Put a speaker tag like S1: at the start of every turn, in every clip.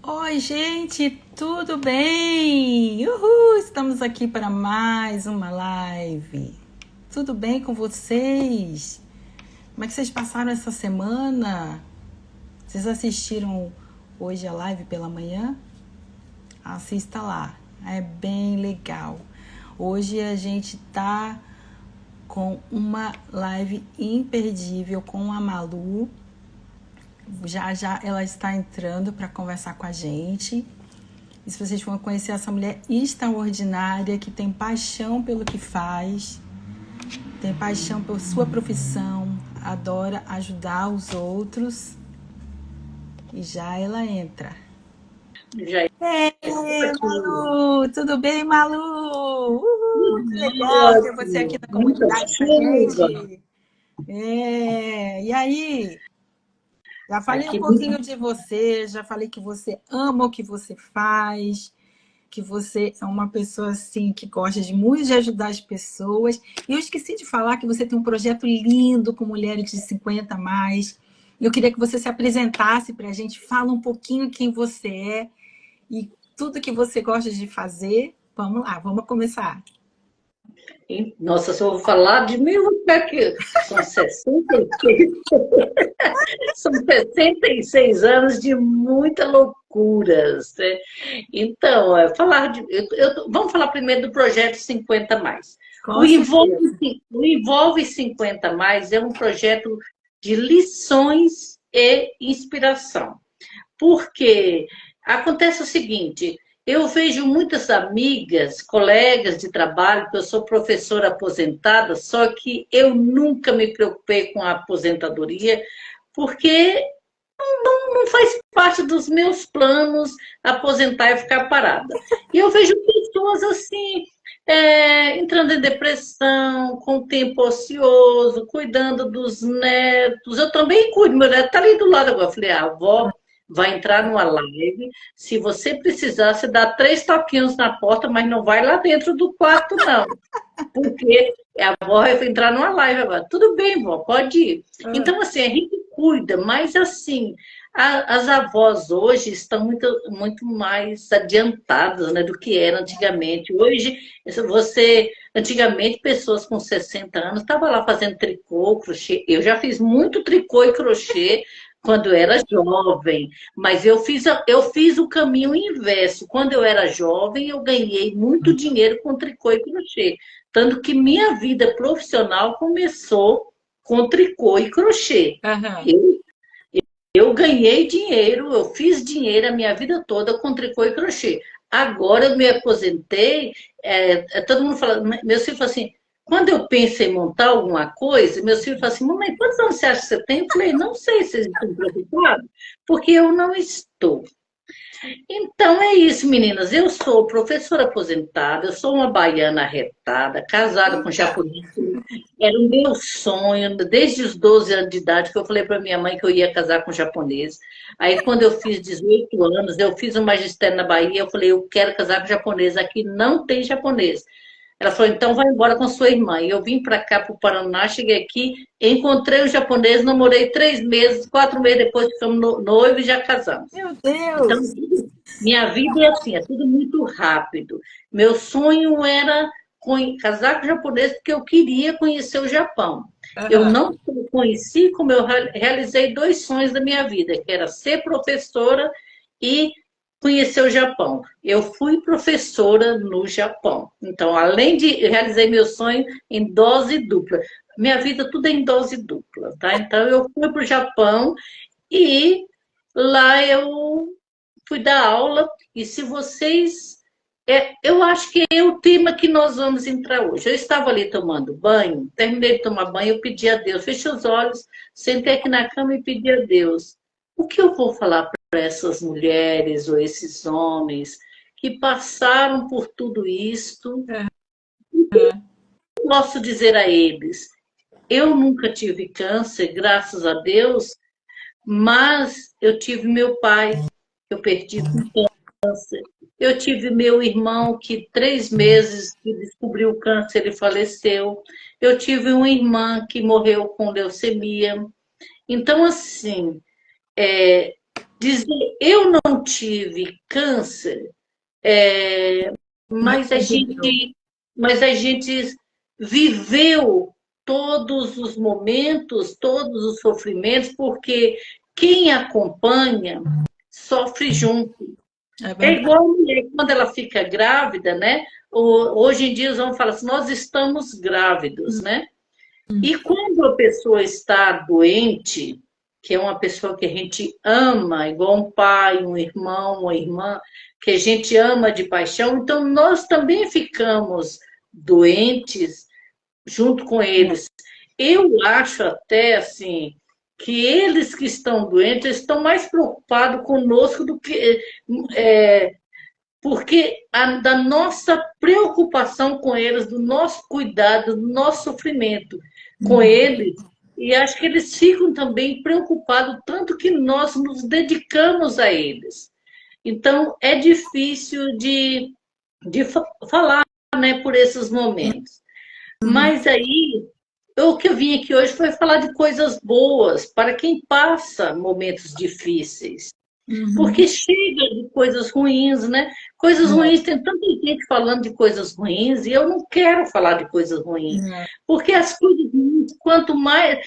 S1: Oi, gente, tudo bem? Uhul! Estamos aqui para mais uma live. Tudo bem com vocês? Como é que vocês passaram essa semana? Vocês assistiram hoje a live pela manhã? Assista lá, é bem legal. Hoje a gente tá com uma live imperdível com a Malu. Já já ela está entrando para conversar com a gente. E se vocês vão conhecer essa mulher extraordinária que tem paixão pelo que faz, tem paixão por sua profissão, adora ajudar os outros. E já ela entra.
S2: Já
S1: Ei, Malu! Tudo bem, Malu? Que legal ter você aqui na comunidade com a gente. E aí? Já falei um
S2: aqui
S1: pouquinho de você, já falei que você ama o que você faz, que você é uma pessoa assim que gosta de muito de ajudar as pessoas. E eu esqueci de falar que você tem um projeto lindo com mulheres de 50 a mais. Eu queria que você se apresentasse para a gente, fala um pouquinho quem você é e tudo que você gosta de fazer. Vamos lá, vamos começar.
S2: Nossa, se eu vou falar de mim, eu vou ficar aqui. São 66, são 66 anos de muita loucuras, né? Então, vamos falar primeiro do projeto 50 mais.
S1: Com certeza.
S2: O Envolve 50 mais é um projeto de lições e inspiração. Porque acontece o seguinte, eu vejo muitas amigas, colegas de trabalho, que eu sou professora aposentada, só que eu nunca me preocupei com a aposentadoria, porque não faz parte dos meus planos aposentar e ficar parada. E eu vejo pessoas assim, entrando em depressão, com tempo ocioso, cuidando dos netos. Eu também cuido, meu neto está ali do lado agora. Eu falei, a avó vai entrar numa live. Se você precisar, você dá 3 toquinhos na porta, mas não vai lá dentro do quarto, não. Porque a avó vai entrar numa live agora. Tudo bem, vó, pode ir. Então, assim, a gente cuida, mas assim, as avós hoje estão muito mais adiantadas, né, do que era antigamente. Hoje, antigamente, pessoas com 60 anos estavam lá fazendo tricô, crochê. Eu já fiz muito tricô e crochê quando eu era jovem, mas eu fiz o caminho inverso. Quando eu era jovem, eu ganhei muito dinheiro com tricô e crochê. Tanto que minha vida profissional começou com tricô e crochê.
S1: Uhum.
S2: Eu, eu ganhei dinheiro, eu fiz dinheiro a minha vida toda com tricô e crochê. Agora eu me aposentei, todo mundo fala, meus filhos falam assim, quando eu penso em montar alguma coisa, meus filhos falam assim, mamãe, quantos anos você acha que você tem? Eu falei, não sei se vocês estão preocupados, porque eu não estou. Então é isso, meninas. Eu sou professora aposentada, eu sou uma baiana arretada, casada com
S1: Eita.
S2: japonês. Era o meu sonho, desde os 12 anos de idade, que eu falei para minha mãe que eu ia casar com japonês. Aí, quando eu fiz 18 anos, eu fiz um magistério na Bahia, eu falei, eu quero casar com japonês. Aqui não tem japonês. Ela falou, então vai embora com sua irmã. E eu vim para cá, para o Paraná, cheguei aqui, encontrei o japonês, namorei 3 meses, 4 meses depois ficamos noivos e já casamos.
S1: Meu
S2: Então,
S1: Deus!
S2: minha vida é assim, é tudo muito rápido. Meu sonho era casar com japonês porque eu queria conhecer o Japão. Eu
S1: Uhum.
S2: não só conheci, como eu realizei 2 sonhos da minha vida, que era ser professora e conhecer o Japão. Eu fui professora no Japão. Então, além de realizei meu sonho em dose dupla. Minha vida tudo é em dose dupla, tá? Então, eu fui para o Japão e lá eu fui dar aula, e se vocês. Eu acho que é o tema que nós vamos entrar hoje. Eu estava ali tomando banho, terminei de tomar banho, eu pedi a Deus, fechei os olhos, sentei aqui na cama e pedi a Deus. O que eu vou falar para essas mulheres ou esses homens que passaram por tudo isto? Posso dizer a eles, eu nunca tive câncer, graças a Deus, mas eu tive meu pai, que eu perdi com câncer. Eu tive meu irmão que 3 meses que descobriu o câncer, ele faleceu. Eu tive uma irmã que morreu com leucemia. Então, assim, é, dizer, eu não tive câncer,
S1: Mas
S2: mas
S1: perseverou.
S2: a gente viveu todos os momentos, todos os sofrimentos, porque quem acompanha sofre junto.
S1: É
S2: É
S1: verdade.
S2: igual a mulher, quando ela fica grávida, né? Hoje em dia eles vão falar assim, nós estamos grávidos, né? E quando a pessoa está doente, que é uma pessoa que a gente ama, igual um pai, um irmão, uma irmã, que a gente ama de paixão, então nós também ficamos doentes junto com eles. Eu acho até assim que eles que estão doentes estão mais preocupados conosco do que porque da nossa preocupação com eles, do nosso cuidado, do nosso sofrimento com eles, e acho que eles ficam também preocupados, tanto que nós nos dedicamos a eles. Então, é difícil de falar, né, por esses momentos.
S1: Uhum.
S2: Mas aí, o que eu vim aqui hoje foi falar de coisas boas para quem passa momentos difíceis.
S1: Uhum.
S2: Porque chega de coisas ruins, né? Coisas
S1: É,
S2: ruins, tem tanta gente falando de coisas ruins e eu não quero falar de coisas ruins.
S1: é,
S2: Porque as coisas ruins, quanto mais.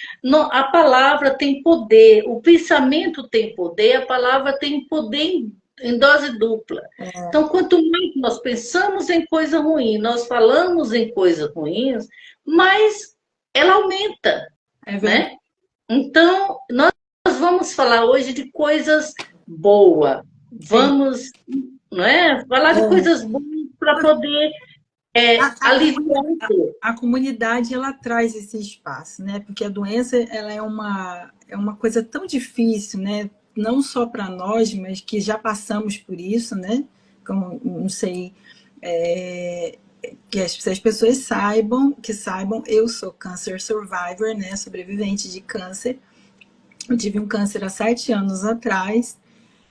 S2: A palavra tem poder, o pensamento tem poder, a palavra tem poder em dose dupla. Então, quanto mais nós pensamos em coisa ruim, nós falamos em coisas ruins, mais ela aumenta,
S1: é verdade.
S2: né? Então, nós vamos falar hoje de coisas boas.
S1: Sim.
S2: Vamos, não é? Falar de
S1: É.
S2: coisas boas para poder
S1: A
S2: aliviar um pouco.
S1: a comunidade ela traz esse espaço, né? Porque a doença ela é uma coisa tão difícil, né? Não só para nós, mas que já passamos por isso, né? Como, não sei, é, que as pessoas saibam, eu sou cancer survivor, né? Sobrevivente de câncer. Eu tive um câncer há 7 anos atrás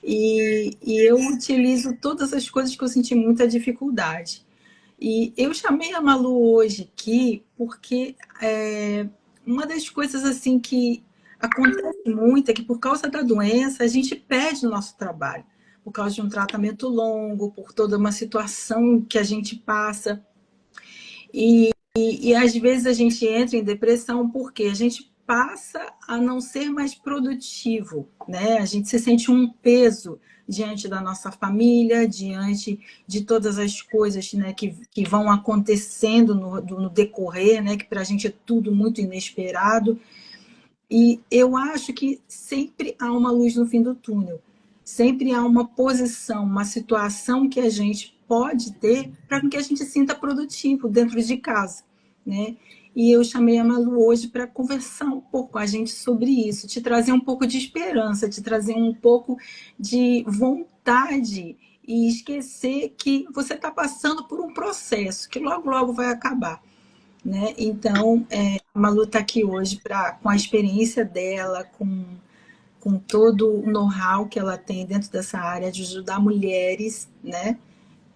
S1: e eu utilizo todas as coisas que eu senti muita dificuldade. E eu chamei a Malu hoje aqui porque uma das coisas assim que acontece muito é que por causa da doença a gente perde o nosso trabalho, por causa de um tratamento longo, por toda uma situação que a gente passa. E às vezes a gente entra em depressão porque a gente passa a não ser mais produtivo, né? A gente se sente um peso diante da nossa família, diante de todas as coisas, né, que vão acontecendo no decorrer, né, que para a gente é tudo muito inesperado. E eu acho que sempre há uma luz no fim do túnel. Sempre há uma posição, uma situação que a gente pode ter para que a gente se sinta produtivo dentro de casa, né? E eu chamei a Malu hoje para conversar um pouco com a gente sobre isso, te trazer um pouco de esperança, te trazer um pouco de vontade e esquecer que você está passando por um processo que logo, logo vai acabar, né? Então, a Malu está aqui hoje com a experiência dela, com todo o know-how que ela tem dentro dessa área de ajudar mulheres, né?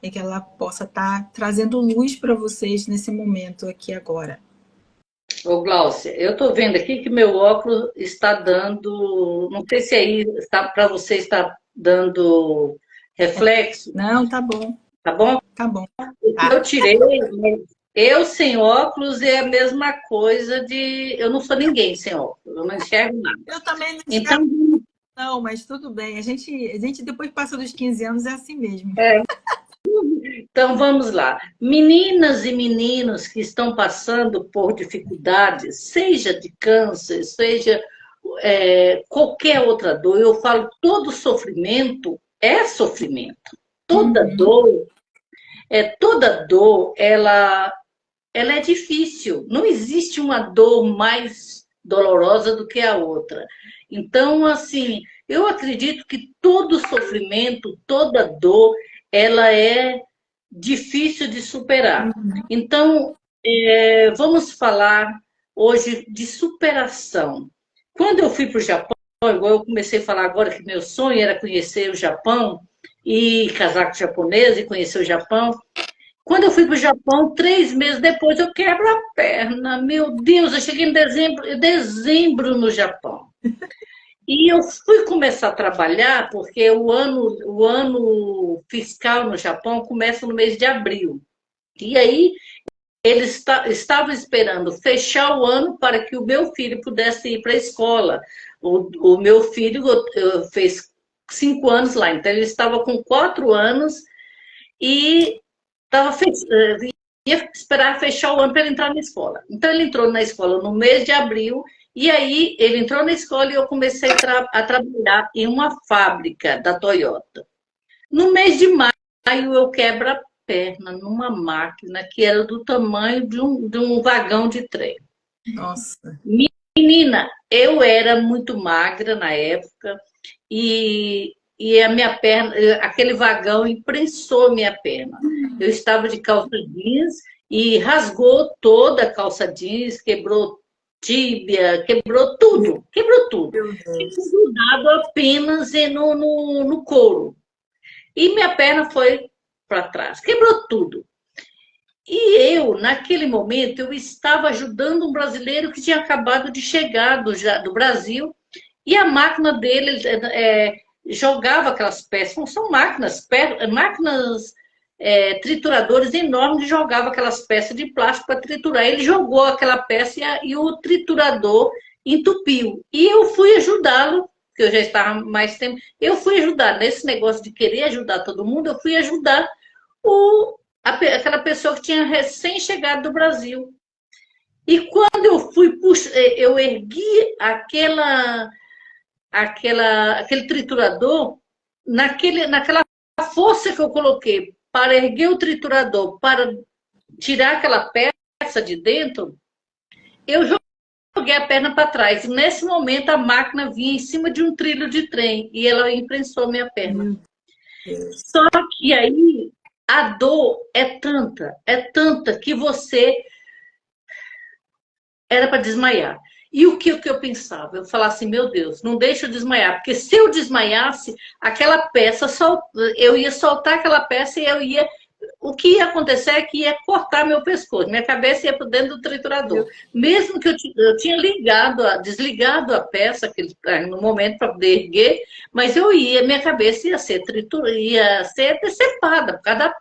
S1: E que ela possa estar trazendo luz para vocês nesse momento aqui agora.
S2: Ô, Gláucia, eu estou vendo aqui que meu óculos está dando. Não sei se aí está, para você está dando reflexo,
S1: Não, tá bom,
S2: tá bom?
S1: tá bom.
S2: Eu
S1: Tá.
S2: tirei, mas eu sem óculos é a mesma coisa de. Eu não sou ninguém sem óculos, eu não enxergo nada.
S1: Eu também não
S2: Então,
S1: enxergo, não, mas tudo bem. A gente depois passa dos 15 anos, é assim mesmo.
S2: então vamos lá. Meninas e meninos que estão passando por dificuldades, seja de câncer, seja qualquer outra dor, eu falo, todo sofrimento é sofrimento.
S1: Uhum.
S2: Toda dor, ela é difícil. Não existe uma dor mais dolorosa do que a outra. Então, assim, eu acredito que todo sofrimento, toda dor, ela é difícil de superar. Então, vamos falar hoje de superação. Quando eu fui para o Japão, igual eu comecei a falar agora que meu sonho era conhecer o Japão e casar com japonês e conhecer o Japão. Quando eu fui para o Japão, 3 meses depois eu quebro a perna. Meu Deus, eu cheguei em dezembro no Japão. E eu fui começar a trabalhar, porque o ano fiscal no Japão começa no mês de abril. E aí, eles estavam esperando fechar o ano para que o meu filho pudesse ir para a escola. O meu filho fez 5 anos lá, então ele estava com 4 anos e tava ia esperar fechar o ano para ele entrar na escola. Então ele entrou na escola no mês de abril, e aí ele entrou na escola e eu comecei a trabalhar em uma fábrica da Toyota. No mês de maio eu quebro a perna numa máquina que era do tamanho de um vagão de trem.
S1: Nossa.
S2: Menina, eu era muito magra na época e a minha perna, aquele vagão imprensou minha perna. Eu estava de calça jeans e rasgou toda a calça jeans, quebrou tíbia, quebrou tudo, quebrou tudo.
S1: Meu
S2: Ficou
S1: Deus.
S2: grudado apenas no couro. E minha perna foi para trás, quebrou tudo. E eu, naquele momento, eu estava ajudando um brasileiro que tinha acabado de chegar do Brasil, e a máquina dele jogava aquelas peças, não são máquinas trituradores enormes, que jogava aquelas peças de plástico para triturar. Ele jogou aquela peça e o triturador entupiu. E eu fui ajudá-lo, porque eu já estava mais tempo, eu fui ajudar, nesse negócio de querer ajudar todo mundo, eu fui ajudar aquela pessoa que tinha recém chegado do Brasil. E quando eu fui, eu ergui aquele triturador, naquela força que eu coloquei para erguer o triturador, para tirar aquela peça de dentro, eu joguei a perna para trás. E nesse momento a máquina vinha em cima de um trilho de trem e ela imprensou minha perna.
S1: Meu Deus.
S2: Só que aí a dor é tanta que você era para desmaiar. E o que eu pensava? Eu falava assim, meu Deus, não deixa eu desmaiar, porque se eu desmaiasse, aquela peça, eu ia soltar aquela peça e o que ia acontecer é que ia cortar meu pescoço, minha cabeça ia para dentro do triturador. Mesmo que eu tinha desligado a peça no momento para poder erguer, mas minha cabeça ia ser decepada por causa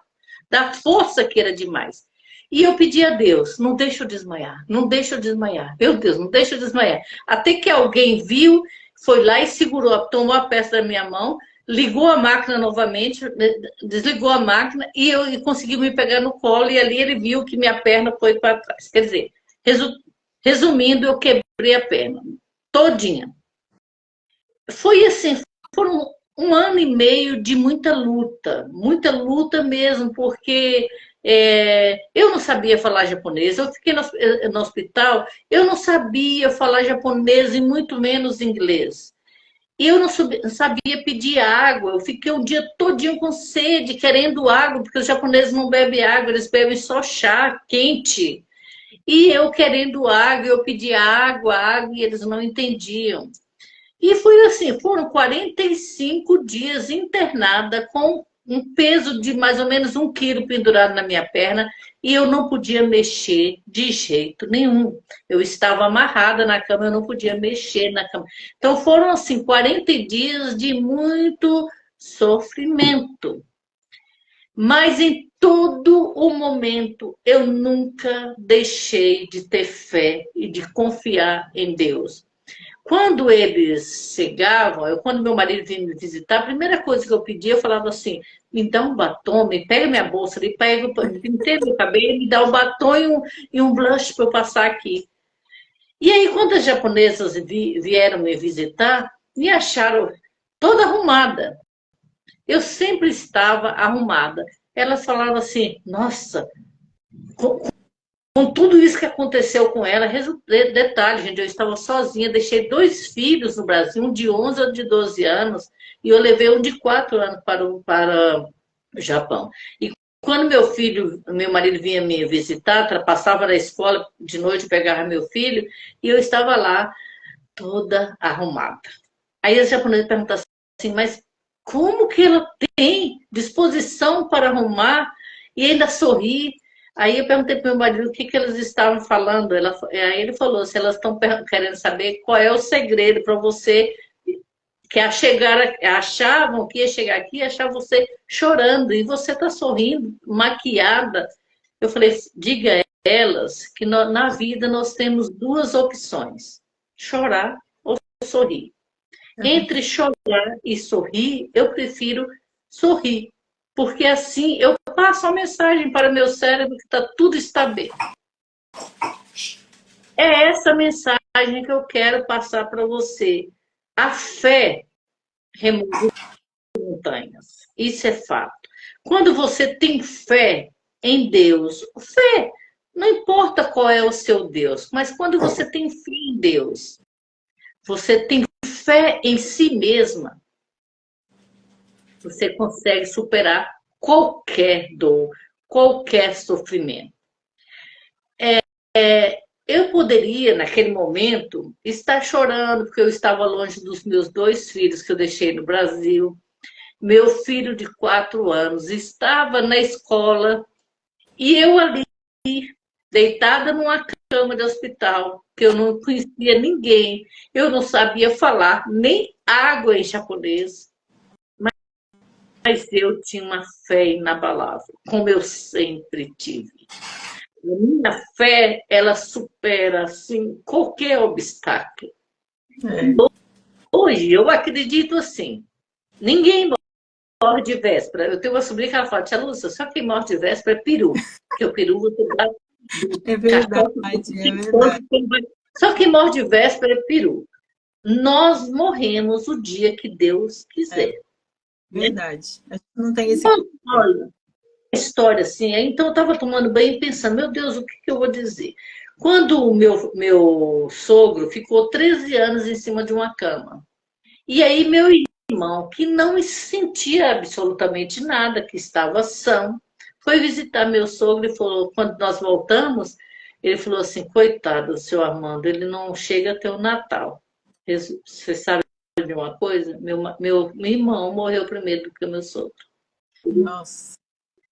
S2: da força que era demais. E eu pedi a Deus, não deixa eu desmaiar, não deixa eu desmaiar. Meu Deus, não deixa eu desmaiar. Até que alguém viu, foi lá e segurou, tomou a peça da minha mão, ligou a máquina novamente, desligou a máquina e eu consegui me pegar no colo e ali ele viu que minha perna foi para trás. Quer dizer, resumindo, eu quebrei a perna todinha. Foi assim, foram 1 ano e meio de muita luta mesmo, porque eu não sabia falar japonês. Eu fiquei no hospital, eu não sabia falar japonês e muito menos inglês. E eu não sabia pedir água. Eu fiquei um dia todinho com sede, querendo água, porque os japoneses não bebem água, eles bebem só chá quente. E eu querendo água, eu pedia água, e eles não entendiam. E foi assim, foram 45 dias internada com um peso de mais ou menos 1 quilo pendurado na minha perna e eu não podia mexer de jeito nenhum. Eu estava amarrada na cama, eu não podia mexer na cama. Então foram assim 40 dias de muito sofrimento. Mas em todo o momento eu nunca deixei de ter fé e de confiar em Deus. Quando eles chegavam, quando meu marido vinha me visitar, a primeira coisa que eu pedia, eu falava assim, me dá um batom, me pega minha bolsa, me penteia meu cabelo, me dá um batom e um blush para eu passar aqui. E aí, quando as japonesas vieram me visitar, me acharam toda arrumada. Eu sempre estava arrumada. Elas falavam assim, nossa, com tudo isso que aconteceu com ela, detalhe, gente, eu estava sozinha, deixei 2 filhos no Brasil, um de 11 e outro de 12 anos, e eu levei um de 4 anos para o Japão. E quando meu marido vinha me visitar, passava na escola de noite, pegava meu filho, e eu estava lá toda arrumada. Aí os japoneses perguntaram assim, mas como que ela tem disposição para arrumar e ainda sorrir? Aí eu perguntei para o meu marido o que eles estavam falando. Aí ele falou, se elas estão querendo saber qual é o segredo para você que achavam que ia chegar aqui e achavam você chorando, e você está sorrindo, maquiada. Eu falei, diga a elas que na vida nós temos duas opções, chorar ou sorrir. Entre chorar e sorrir, eu prefiro sorrir, porque assim eu passo a mensagem para o meu cérebro que tudo está bem. É essa mensagem que eu quero passar para você. A fé remove montanhas. Isso é fato. Quando você tem fé em Deus, fé, não importa qual é o seu Deus, mas quando você tem fé em Deus, você tem fé em si mesma, você consegue superar qualquer dor, qualquer sofrimento. Eu poderia, naquele momento, estar chorando, porque eu estava longe dos meus 2 filhos que eu deixei no Brasil. Meu filho de 4 anos estava na escola e eu ali, deitada numa cama de hospital, que eu não conhecia ninguém, eu não sabia falar nem água em japonês, mas eu tinha uma fé inabalável, como eu sempre tive. A minha fé, ela supera assim, qualquer obstáculo.
S1: É.
S2: Hoje, eu acredito assim, ninguém morre de véspera. Eu tenho uma sobrinha que ela fala, tia Lúcia, só quem morre de véspera é peru. Porque o peru você dá
S1: É verdade, é verdade.
S2: Só quem morre de véspera é peru. Nós morremos o dia que Deus quiser.
S1: É verdade. A gente não tem esse.
S2: Olha, história assim. Então eu estava tomando banho e pensando, meu Deus, o que eu vou dizer? Quando o meu sogro ficou 13 anos em cima de uma cama. E aí meu irmão, que não sentia absolutamente nada, que estava são, foi visitar meu sogro e falou, quando nós voltamos, ele falou assim, coitado do seu Armando, ele não chega até o Natal. Você sabe de uma coisa? Meu irmão morreu primeiro do que o meu sogro.
S1: Nossa.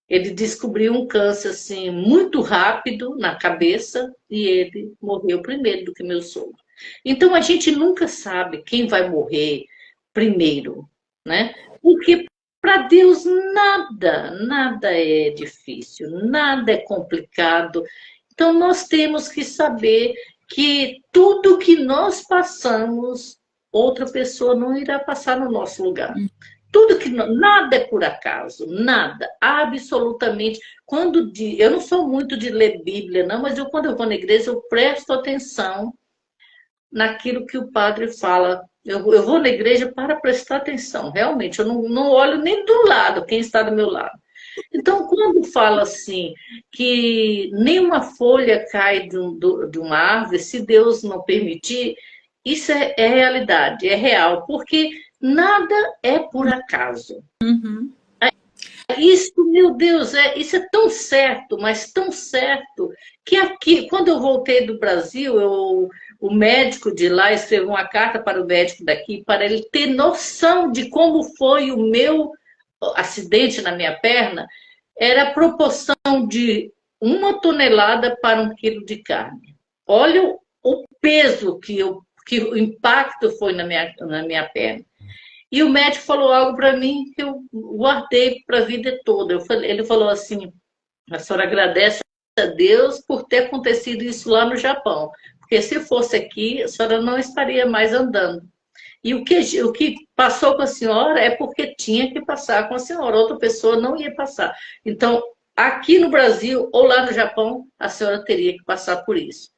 S2: Ele descobriu um câncer assim muito rápido na cabeça e ele morreu primeiro do que meu sogro. Então a gente nunca sabe quem vai morrer primeiro, né? Porque para Deus nada é difícil, nada é complicado. Então nós temos que saber que tudo que nós passamos, outra pessoa não irá passar no nosso lugar. Tudo que nada é por acaso, nada, absolutamente. Eu não sou muito de ler Bíblia, não, mas quando eu vou na igreja eu presto atenção naquilo que o padre fala. Eu vou na igreja para prestar atenção, realmente. Eu não olho nem do lado quem está do meu lado. Então, quando fala assim que nenhuma folha cai de uma árvore, se Deus não permitir, isso é realidade, é real, porque nada é por acaso.
S1: Uhum.
S2: Isso, meu Deus, isso é tão certo, mas tão certo, que aqui, quando eu voltei do Brasil, o médico de lá escreveu uma carta para o médico daqui, para ele ter noção de como foi o meu acidente na minha perna, era a proporção de 1 tonelada para 1 quilo de carne. Olha o peso que o impacto foi na minha perna. E o médico falou algo para mim que eu guardei para a vida toda. Ele falou assim, a senhora agradece a Deus por ter acontecido isso lá no Japão. Porque se fosse aqui, a senhora não estaria mais andando. E o que passou com a senhora é porque tinha que passar com a senhora. Outra pessoa não ia passar. Então, aqui no Brasil ou lá no Japão, a senhora teria que passar por isso.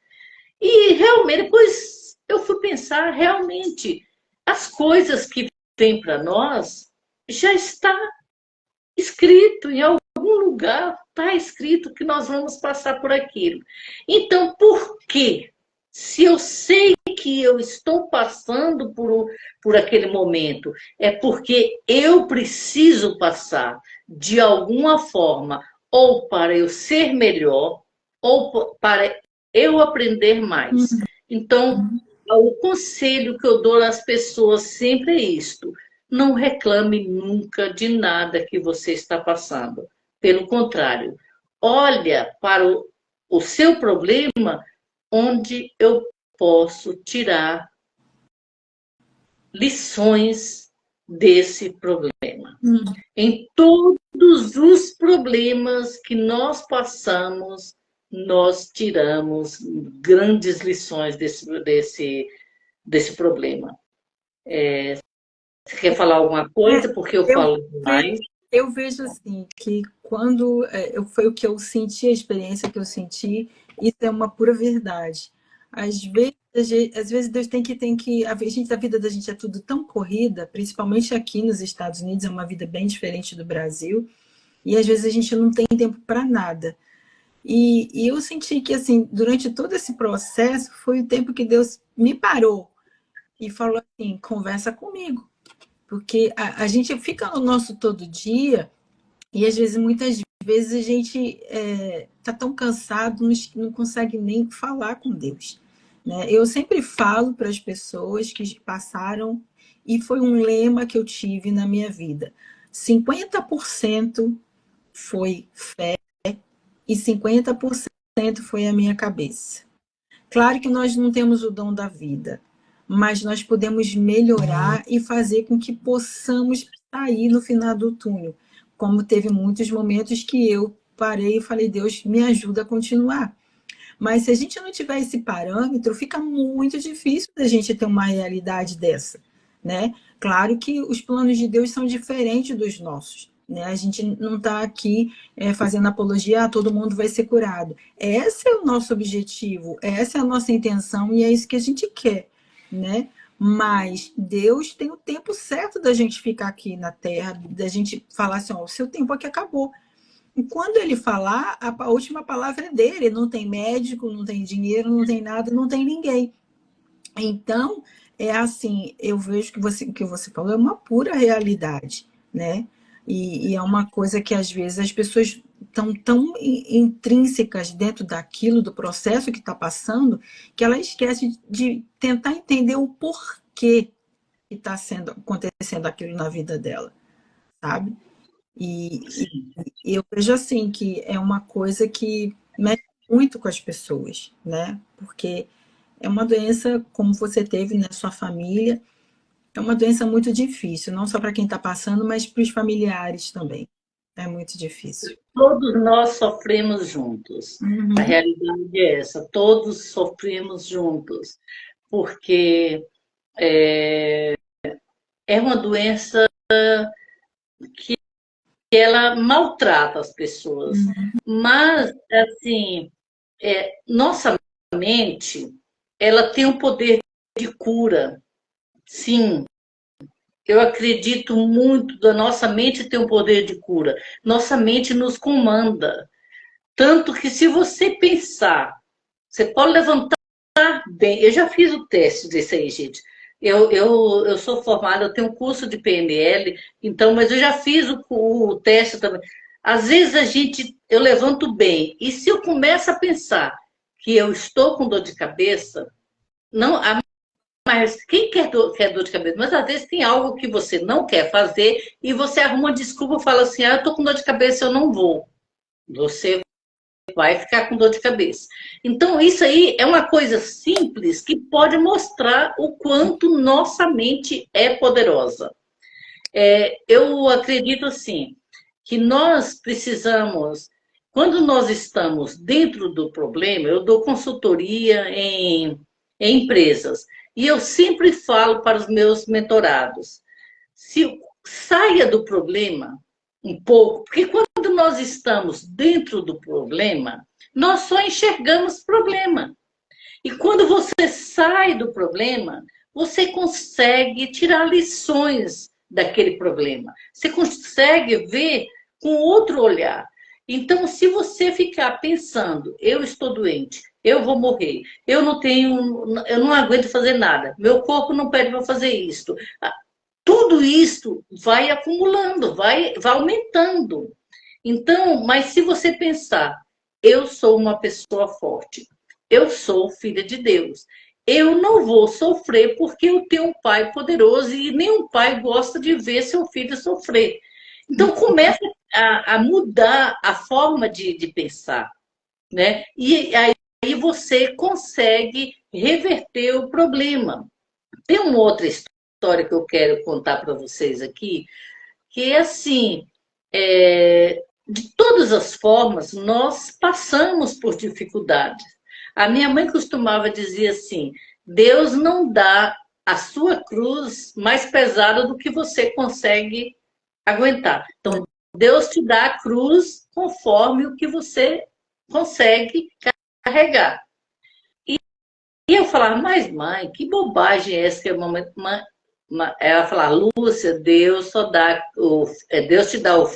S2: E realmente, depois eu fui pensar, realmente, as coisas que vêm para nós já está escrito em algum lugar, está escrito que nós vamos passar por aquilo. Então, por quê? Se eu sei que eu estou passando por aquele momento, é porque eu preciso passar de alguma forma, ou para eu ser melhor, ou para eu aprender mais. Então, o conselho que eu dou às pessoas sempre é isto: não reclame nunca de nada que você está passando. Pelo contrário, olha para o seu problema onde eu posso tirar lições desse problema. Em todos os problemas que nós passamos, nós tiramos grandes lições desse problema. Você quer falar alguma coisa? Porque eu falo demais.
S1: Eu vejo assim, que quando foi o que eu senti, a experiência que eu senti, isso é uma pura verdade. Às vezes Deus a vida da gente é tudo tão corrida, principalmente aqui nos Estados Unidos, é uma vida bem diferente do Brasil, e às vezes a gente não tem tempo para nada. E eu senti que, assim, durante todo esse processo, foi o tempo que Deus me parou e falou assim: conversa comigo. Porque a gente fica no nosso todo dia e, às vezes, muitas vezes, a gente tá tão cansado, não consegue nem falar com Deus. Né? Eu sempre falo para as pessoas que passaram, e foi um lema que eu tive na minha vida: 50% foi fé e 50% foi a minha cabeça. Claro que nós não temos o dom da vida, mas nós podemos melhorar e fazer com que possamos sair no final do túnel. Como teve muitos momentos que eu parei e falei: Deus, me ajuda a continuar. Mas se a gente não tiver esse parâmetro, fica muito difícil da gente ter uma realidade dessa, né? Claro que os planos de Deus são diferentes dos nossos. Né? A gente não está aqui fazendo apologia, todo mundo vai ser curado. Esse é o nosso objetivo, essa é a nossa intenção e é isso que a gente quer, né? Mas Deus tem o tempo certo da gente ficar aqui na Terra, da gente falar assim: ó, o seu tempo aqui acabou. E quando ele falar, a última palavra é dele. Não tem médico, não tem dinheiro, não tem nada, não tem ninguém. Então, é assim, eu vejo que que você falou é uma pura realidade, né? E é uma coisa que, às vezes, as pessoas estão tão intrínsecas dentro daquilo, do processo que está passando, que ela esquece de tentar entender o porquê que está acontecendo aquilo na vida dela, sabe? E eu vejo assim que é uma coisa que mexe muito com as pessoas, né? Porque é uma doença, como você teve na sua família, é uma doença muito difícil, não só para quem está passando, mas para os familiares também. É muito difícil.
S2: Todos nós sofremos juntos.
S1: Uhum.
S2: A realidade é essa, todos sofremos juntos, porque é uma doença que ela maltrata as pessoas. Mas, assim, nossa mente, ela tem um poder de cura. Sim, eu acredito muito da nossa mente ter um poder de cura. Nossa mente nos comanda. Tanto que se você pensar, você pode levantar bem. Eu já fiz o teste desse aí, gente. Eu sou formada, eu tenho um curso de PNL, então, mas eu já fiz o teste também. Às vezes eu levanto bem, e se eu começo a pensar que eu estou com dor de cabeça, não, mas quem quer dor de cabeça? Mas às vezes tem algo que você não quer fazer e você arruma uma desculpa e fala assim: eu estou com dor de cabeça, eu não vou. Você vai ficar com dor de cabeça. Então, isso aí é uma coisa simples que pode mostrar o quanto nossa mente é poderosa. Eu acredito, assim, que nós precisamos, quando nós estamos dentro do problema, eu dou consultoria em empresas, e eu sempre falo para os meus mentorados: saia do problema um pouco, porque quando nós estamos dentro do problema, nós só enxergamos problema. E quando você sai do problema, você consegue tirar lições daquele problema. Você consegue ver com outro olhar. Então, se você ficar pensando: eu estou doente, eu vou morrer, eu não aguento fazer nada, meu corpo não pede para fazer isso, tudo isso vai acumulando, vai aumentando. Então, mas se você pensar: eu sou uma pessoa forte, eu sou filha de Deus, eu não vou sofrer porque eu tenho um pai poderoso e nenhum pai gosta de ver seu filho sofrer. Então, começa a mudar a forma de pensar, né? E aí você consegue reverter o problema. Tem uma outra história história que eu quero contar para vocês aqui, que é assim, de todas as formas, nós passamos por dificuldades. A minha mãe costumava dizer assim, Deus não dá a sua cruz mais pesada do que você consegue aguentar. Então, Deus te dá a cruz conforme o que você consegue carregar. E eu falava, mas mãe, que bobagem é essa que a mamãe... Ela falava, Lúcia, Deus só dá... Deus te dá o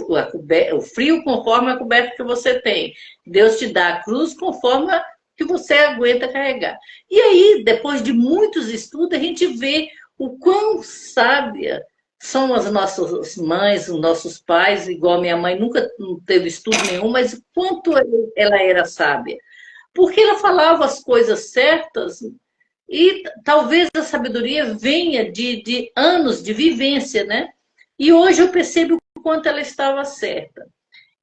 S2: frio conforme a coberta que você tem. Deus te dá a cruz conforme a que você aguenta carregar. E aí, depois de muitos estudos, a gente vê o quão sábia são as nossas mães, os nossos pais, igual a minha mãe nunca teve estudo nenhum, mas o quanto ela era sábia. Porque ela falava as coisas certas e talvez a sabedoria venha de anos de vivência, né? E hoje eu percebo o quanto ela estava certa.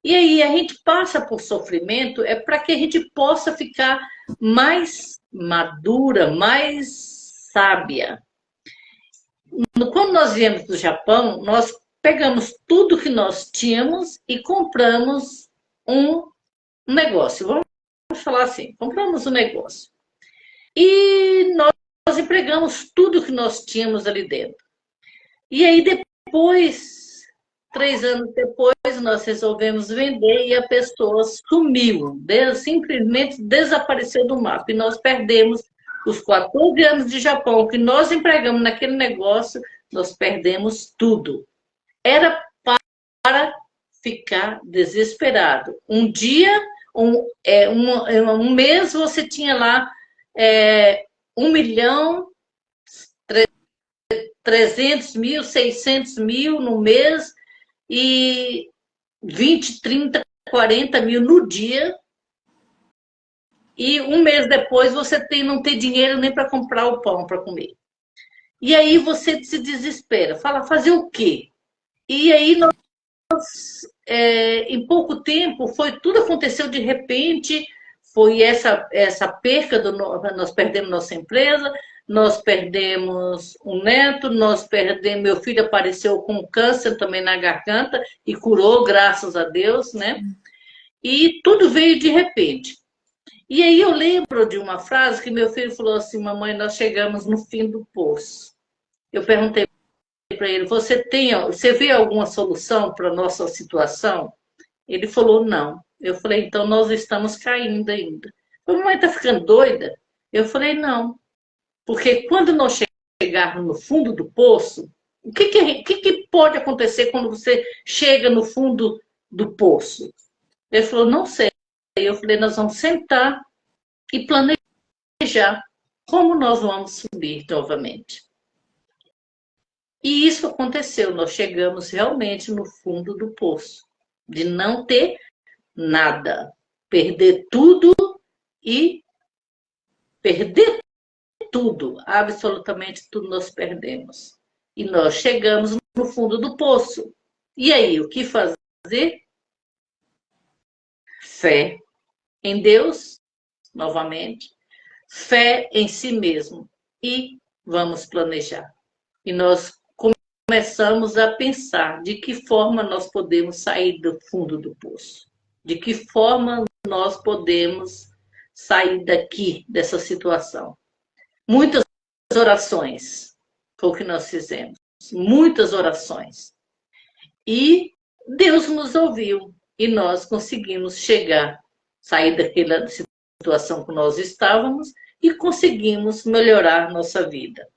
S2: E aí a gente passa por sofrimento para que a gente possa ficar mais madura, mais sábia. Quando nós viemos do Japão, nós pegamos tudo que nós tínhamos e compramos um negócio. Vamos falar assim, compramos um negócio. E nós empregamos tudo que nós tínhamos ali dentro. E aí depois, 3 anos depois, nós resolvemos vender e a pessoa sumiu, simplesmente desapareceu do mapa. E nós perdemos os 14 anos de Japão que nós empregamos naquele negócio, nós perdemos tudo. Era para ficar desesperado. Um dia, um mês, você tinha lá 1.300.000, 600.000 no mês e 20, 30, 40 mil no dia. E um mês depois você não tem dinheiro nem para comprar o pão para comer. E aí você se desespera. Fala, fazer o quê? E aí em pouco tempo, tudo aconteceu de repente. Foi essa perca, nós perdemos nossa empresa, nós perdemos um neto, meu filho apareceu com câncer também na garganta e curou, graças a Deus, né? E tudo veio de repente. E aí eu lembro de uma frase que meu filho falou assim, mamãe, nós chegamos no fim do poço. Eu perguntei para ele, você vê alguma solução para a nossa situação? Ele falou, não. Eu falei, então nós estamos caindo ainda. A mamãe está ficando doida? Eu falei, não. Porque quando nós chegarmos no fundo do poço, o que pode acontecer quando você chega no fundo do poço? Ele falou, não sei. Eu falei, nós vamos sentar e planejar como nós vamos subir novamente. E isso aconteceu. Nós chegamos realmente no fundo do poço. De não ter nada. Perder tudo e perder tudo. Absolutamente tudo nós perdemos. E nós chegamos no fundo do poço. E aí, o que fazer? Fé em Deus, novamente. Fé em si mesmo. E vamos planejar. E nós começamos a pensar de que forma nós podemos sair do fundo do poço. De que forma nós podemos sair daqui, dessa situação. Muitas orações foi o que nós fizemos. Muitas orações. E Deus nos ouviu. E nós conseguimos sair daquela situação que nós estávamos e conseguimos melhorar nossa vida.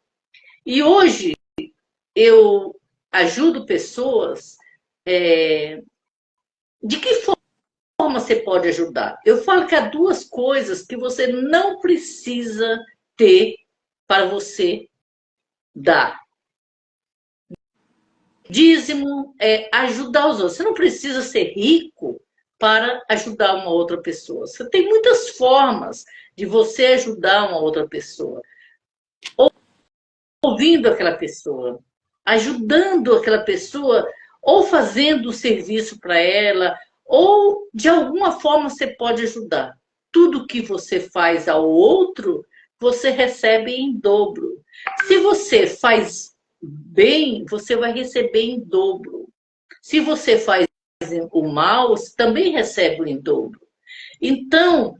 S2: E hoje eu ajudo pessoas. De que forma você pode ajudar? Eu falo que há 2 coisas que você não precisa ter para você dar. Dízimo é ajudar os outros. Você não precisa ser rico para ajudar uma outra pessoa. Você tem muitas formas de você ajudar uma outra pessoa. Ouvindo aquela pessoa, ajudando aquela pessoa, ou fazendo o serviço para ela, ou de alguma forma você pode ajudar. Tudo que você faz ao outro, você recebe em dobro. Se você faz bem, você vai receber em dobro. Se você faz o mal, você também recebe em dobro. Então,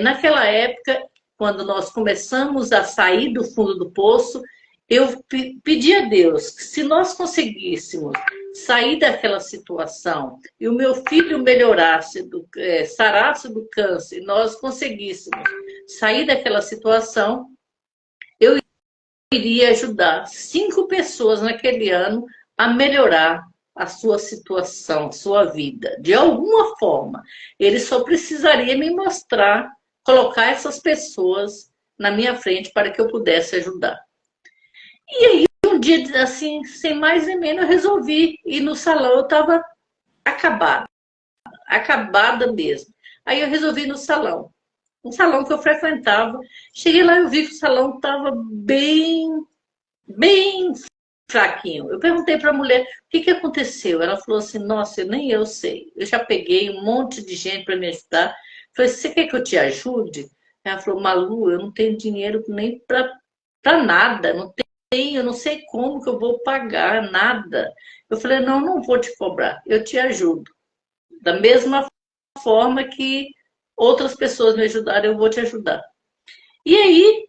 S2: naquela época, quando nós começamos a sair do fundo do poço, eu pedi a Deus que se nós conseguíssemos sair daquela situação e o meu filho melhorasse, sarasse do câncer, e nós conseguíssemos sair daquela situação, eu iria ajudar 5 pessoas naquele ano a melhorar a sua situação, a sua vida, de alguma forma. Ele só precisaria me mostrar, colocar essas pessoas na minha frente para que eu pudesse ajudar. E aí, um dia, assim, sem mais nem menos, eu resolvi ir no salão. Eu estava acabada, acabada mesmo. Aí eu resolvi ir no salão. Um salão que eu frequentava. Cheguei lá e eu vi que o salão estava bem fraquinho. Eu perguntei para a mulher, o que aconteceu? Ela falou assim, nossa, nem eu sei. Eu já peguei um monte de gente para me ajudar. Falei, você quer que eu te ajude? Ela falou, Malu, eu não tenho dinheiro nem para nada, não tenho, eu não sei como que eu vou pagar nada. Eu falei, não vou te cobrar, eu te ajudo. Da mesma forma que outras pessoas me ajudaram, eu vou te ajudar. E aí,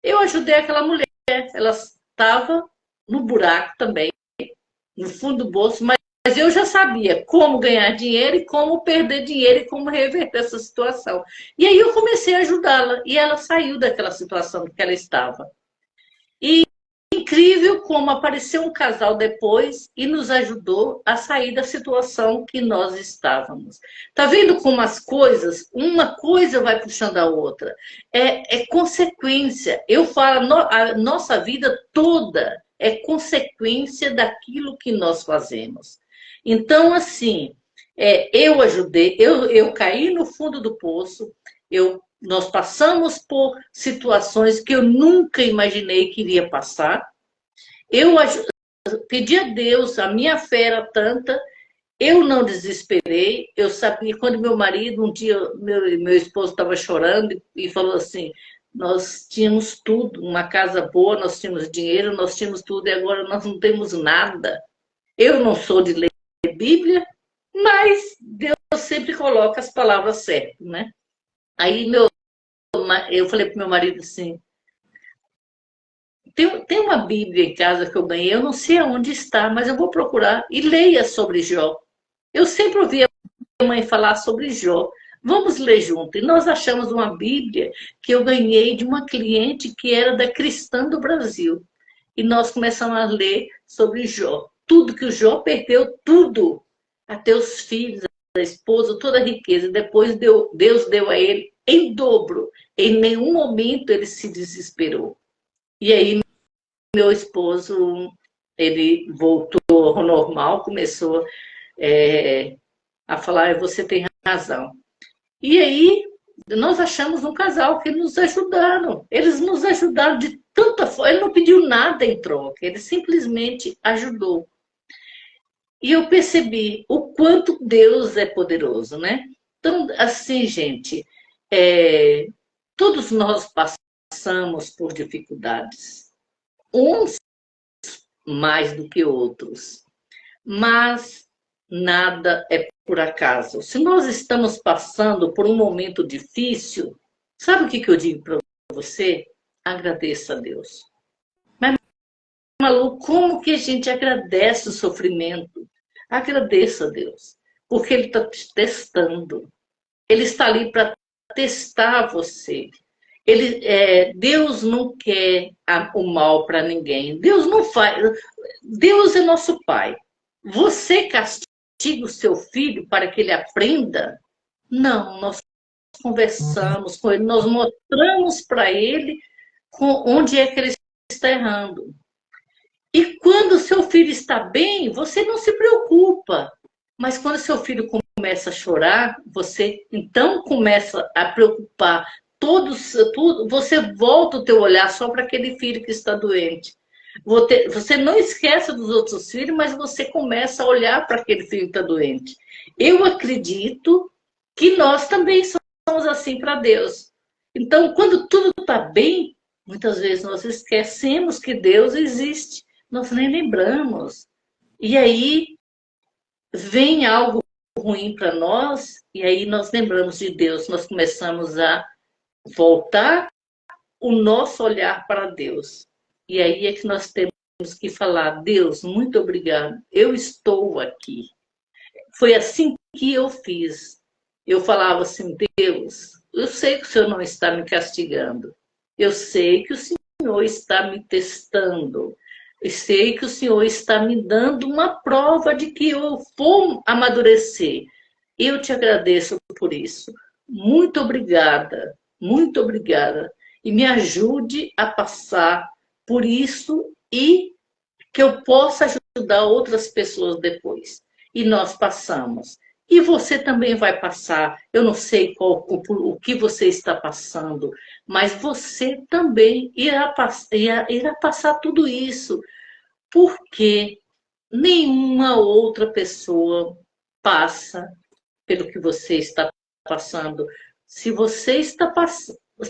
S2: eu ajudei aquela mulher. Ela estava no buraco também, no fundo do bolso, mas eu já sabia como ganhar dinheiro e como perder dinheiro e como reverter essa situação. E aí eu comecei a ajudá-la e ela saiu daquela situação que ela estava. E incrível como apareceu um casal depois e nos ajudou a sair da situação que nós estávamos. Tá vendo como as coisas, uma coisa vai puxando a outra? É consequência. Eu falo, a nossa vida toda é consequência daquilo que nós fazemos. Então, assim, eu ajudei, eu caí no fundo do poço, nós passamos por situações que eu nunca imaginei que iria passar. Eu pedi a Deus, a minha fé era tanta, eu não desesperei. Eu sabia, quando meu marido, um dia, meu esposo estava chorando e falou assim, nós tínhamos tudo, uma casa boa, nós tínhamos dinheiro, nós tínhamos tudo e agora nós não temos nada. Eu não sou de ler Bíblia, mas Deus sempre coloca as palavras certas, né? Aí eu falei para meu marido assim, tem uma Bíblia em casa que eu ganhei, eu não sei aonde está, mas eu vou procurar e leia sobre Jó. Eu sempre ouvi a minha mãe falar sobre Jó. Vamos ler junto. E nós achamos uma Bíblia que eu ganhei de uma cliente que era da Cristã do Brasil. E nós começamos a ler sobre Jó. Tudo que o Jó perdeu, tudo. Até os filhos, a esposa, toda a riqueza. Depois Deus deu a ele em dobro. Em nenhum momento ele se desesperou. E aí meu esposo, ele voltou ao normal, começou a falar, você tem razão. E aí nós achamos um casal que nos ajudaram. Eles nos ajudaram de tanta forma. Ele não pediu nada em troca, ele simplesmente ajudou. E eu percebi o quanto Deus é poderoso, né? Então, assim, gente, todos nós passamos por dificuldades. Uns mais do que outros. Mas nada é por acaso. Se nós estamos passando por um momento difícil, sabe o que eu digo para você? Agradeça a Deus. Mas, Malu, como que a gente agradece o sofrimento? Agradeça a Deus. Porque Ele está te testando. Ele está ali para testar você. Deus não quer o mal para ninguém. Deus não faz. Deus é nosso Pai. Você castiga o seu filho para que ele aprenda? Não, nós conversamos com ele, nós mostramos para ele onde é que ele está errando. E quando o seu filho está bem, você não se preocupa. Mas quando o seu filho começa a chorar, você então começa a preocupar. Tudo, você volta o teu olhar só para aquele filho que está doente. Você não esquece dos outros filhos, mas você começa a olhar para aquele filho que está doente. Eu acredito que nós também somos assim para Deus. Então, quando tudo está bem, muitas vezes nós esquecemos que Deus existe. nós nem lembramos. E aí vem algo ruim para nós, e aí nós lembramos de Deus, nós começamos a voltar o nosso olhar para Deus. E aí é que nós temos que falar: Deus, muito obrigado, eu estou aqui. Foi assim que eu fiz. Eu falava assim: Deus, eu sei que o Senhor não está me castigando. Eu sei que o Senhor está me testando. Eu sei que o Senhor está me dando uma prova de que eu vou amadurecer. Eu te agradeço por isso. Muito obrigada, muito obrigada. E me ajude a passar por isso e que eu possa ajudar outras pessoas depois. E nós passamos. E você também vai passar. Eu não sei o que você está passando, mas você também irá passar tudo isso, porque nenhuma outra pessoa passa pelo que você está passando. Se você está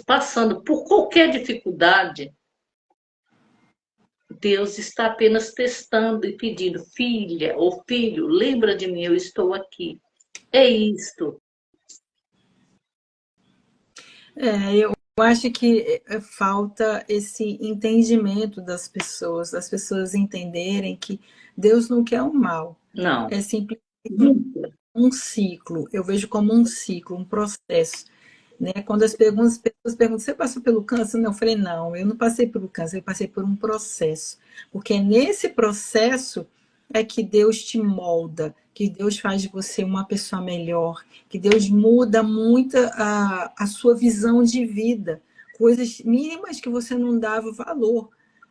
S2: passando por qualquer dificuldade, Deus está apenas testando e pedindo: filha ou filho, lembra de mim, eu estou aqui. É isto.
S1: Eu acho que falta esse entendimento das pessoas entenderem que Deus não quer o mal.
S2: Não.
S1: É simplesmente um ciclo. Eu vejo como um ciclo, um processo. Né? Quando as pessoas perguntam: você passou pelo câncer? Não, eu falei: não, eu não passei pelo câncer, eu passei por um processo. Porque nesse processo é que Deus te molda, que Deus faz de você uma pessoa melhor, que Deus muda muito a sua visão de vida, coisas mínimas que você não dava valor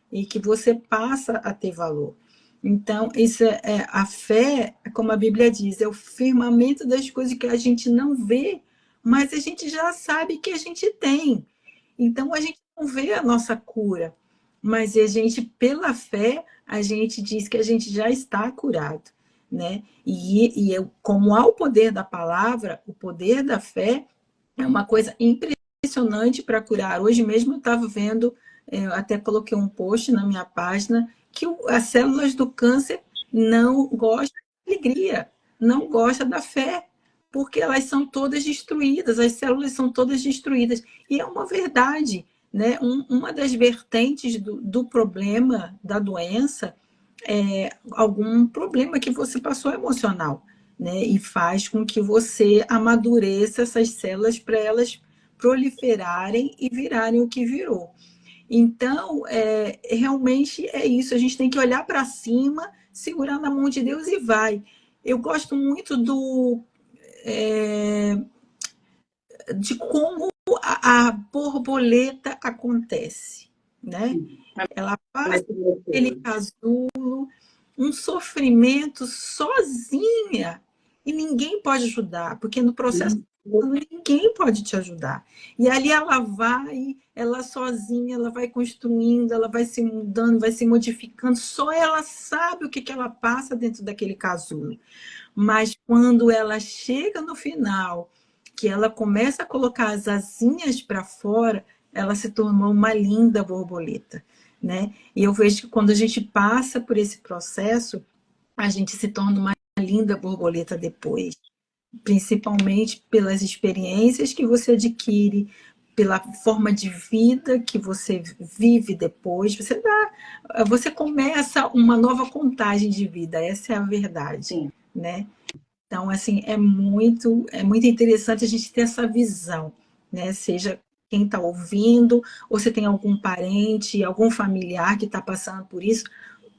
S1: e que você passa a ter valor. Então, isso a fé, como a Bíblia diz, é o firmamento das coisas que a gente não vê, mas a gente já sabe que a gente tem. Então, a gente não vê a nossa cura, mas a gente, pela fé, a gente diz que a gente já está curado, né? Como há o poder da palavra, o poder da fé é uma coisa impressionante para curar. Hoje mesmo eu estava vendo, eu até coloquei um post na minha página, que as células do câncer não gostam de alegria, não gostam da fé, porque elas são todas destruídas, as células são todas destruídas. E é uma verdade, né? Uma das vertentes do problema da doença é algum problema que você passou emocional, né? E faz com que você amadureça essas células para elas proliferarem e virarem o que virou. Então, realmente é isso. A gente tem que olhar para cima, segurar na mão de Deus e vai. Eu gosto muito de como a borboleta acontece, né? Ela passa aquele casulo, um sofrimento sozinha, e ninguém pode ajudar, porque no processo ninguém pode te ajudar. E ali ela sozinha, ela vai construindo, ela vai se mudando, vai se modificando, só ela sabe o que ela passa dentro daquele casulo. Mas quando ela chega no final, que ela começa a colocar as asinhas para fora, ela se tornou uma linda borboleta, né? E eu vejo que quando a gente passa por esse processo, a gente se torna uma linda borboleta depois, principalmente pelas experiências que você adquire, pela forma de vida que você vive depois. Você começa uma nova contagem de vida, essa é a verdade.
S2: Sim.
S1: Né? Então, assim, é muito interessante a gente ter essa visão, né? Seja quem está ouvindo, ou se tem algum parente, algum familiar que está passando por isso,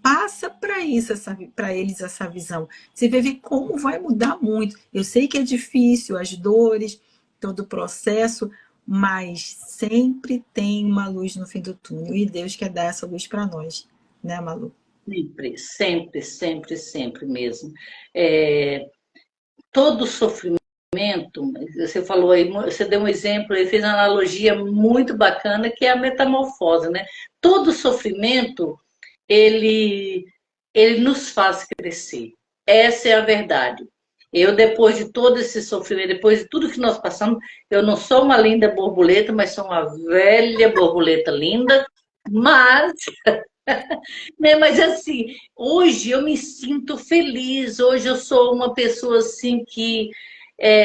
S1: passa para eles essa visão. Você vai ver como vai mudar muito. Eu sei que é difícil, as dores, todo o processo, mas sempre tem uma luz no fim do túnel. E Deus quer dar essa luz para nós, né, Malu?
S2: Sempre, sempre, sempre, sempre mesmo. Todo sofrimento, você falou aí, você deu um exemplo, e fez uma analogia muito bacana, que é a metamorfose, né? Todo sofrimento, ele nos faz crescer. Essa é a verdade. Eu, depois de todo esse sofrimento, depois de tudo que nós passamos, eu não sou uma linda borboleta, mas sou uma velha borboleta linda, mas Né? Mas assim, hoje eu me sinto feliz, hoje eu sou uma pessoa assim que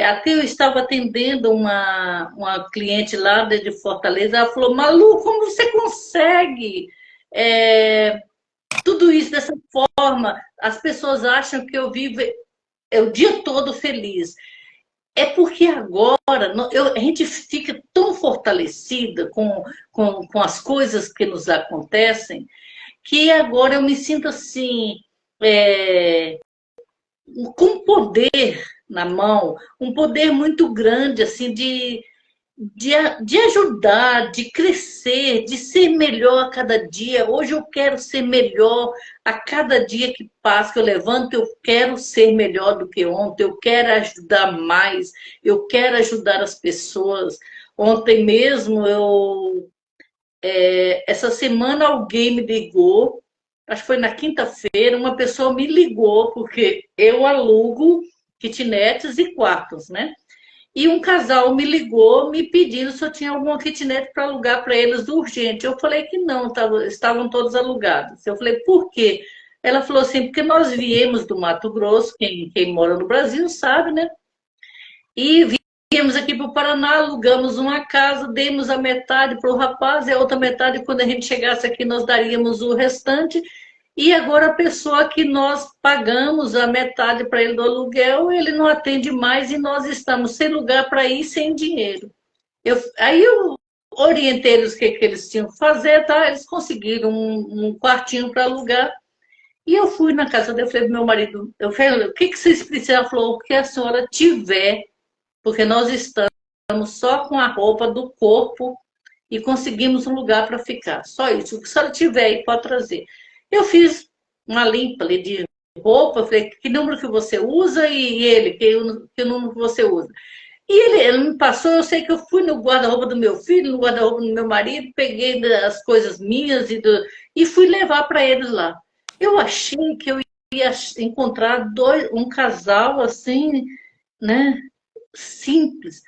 S2: até eu estava atendendo uma cliente lá de Fortaleza, ela falou, Malu, como você consegue tudo isso dessa forma? As pessoas acham que eu vivo o dia todo feliz. É porque agora a gente fica tão fortalecida com as coisas que nos acontecem, que agora eu me sinto assim, é, com poder na mão, um poder muito grande, assim, de ajudar, de crescer, de ser melhor a cada dia. Hoje eu quero ser melhor a cada dia que passa, que eu levanto, eu quero ser melhor do que ontem, eu quero ajudar mais, eu quero ajudar as pessoas. Ontem mesmo essa semana alguém me ligou, acho que foi na quinta-feira, uma pessoa me ligou, porque eu alugo kitnets e quartos, né? E um casal me ligou me pedindo se eu tinha alguma kitnet para alugar para eles urgente. Eu falei que não, estavam todos alugados. Eu falei, por quê? Ela falou assim, porque nós viemos do Mato Grosso, quem mora no Brasil sabe, né? E viemos aqui para o Paraná, alugamos uma casa, demos a metade para o rapaz e a outra metade, quando a gente chegasse aqui, nós daríamos o restante. E agora a pessoa que nós pagamos a metade para ele do aluguel, ele não atende mais e nós estamos sem lugar para ir, sem dinheiro. Aí eu orientei eles o que eles tinham que fazer, tá? Eles conseguiram um quartinho para alugar. E eu fui na casa dele, eu falei pro meu marido, eu falei, o que vocês precisam? Ela falou, o que a senhora tiver, porque nós estamos só com a roupa do corpo e conseguimos um lugar para ficar. Só isso. O que a senhora tiver aí, pode trazer. Eu fiz uma limpa ali de roupa, falei, que número que você usa? E ele, que número que você usa? E ele me passou, eu sei que eu fui no guarda-roupa do meu filho, no guarda-roupa do meu marido, peguei as coisas minhas e fui levar para eles lá. Eu achei que eu ia encontrar um casal assim, né, simples.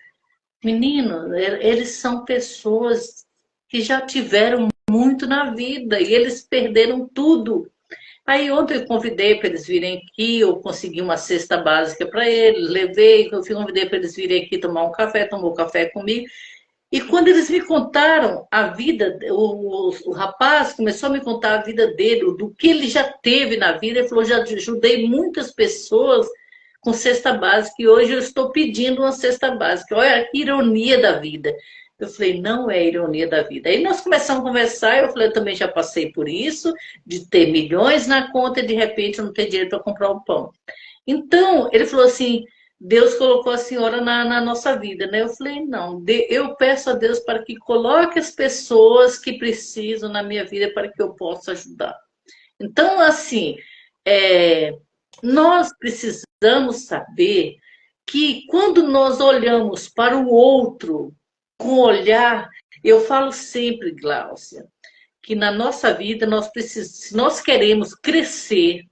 S2: Menino, eles são pessoas que já tiveram muito na vida e eles perderam tudo. Aí ontem eu convidei para eles virem aqui, eu consegui uma cesta básica para eles, levei, eu convidei para eles virem aqui tomar um café, tomou café comigo. E quando eles me contaram a vida, o rapaz começou a me contar a vida dele, do que ele já teve na vida, ele falou, já ajudei muitas pessoas com cesta básica e hoje eu estou pedindo uma cesta básica. Olha que ironia da vida. Eu falei, não é ironia da vida. Aí nós começamos a conversar, eu falei, eu também já passei por isso, de ter milhões na conta e de repente eu não ter dinheiro para comprar um pão. Então, ele falou assim, Deus colocou a senhora na nossa vida, né? Eu falei, não, eu peço a Deus para que coloque as pessoas que precisam na minha vida para que eu possa ajudar. Então, assim, nós precisamos saber que quando nós olhamos para o outro com olhar, eu falo sempre, Gláucia, que na nossa vida se nós queremos crescer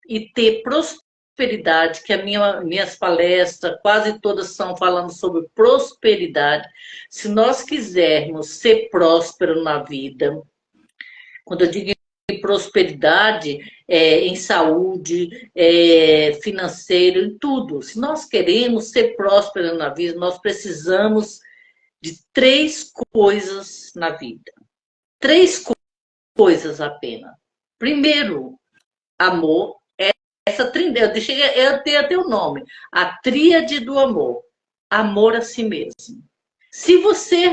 S2: e ter prosperidade, que minhas palestras quase todas são falando sobre prosperidade, se nós quisermos ser prósperos na vida, quando eu digo em prosperidade, em saúde, financeiro, em tudo. Se nós queremos ser prósperos na vida, nós precisamos de três coisas na vida. Três coisas apenas. Primeiro, amor. Essa tríade, eu tenho até o nome. A tríade do amor. Amor a si mesmo. Se você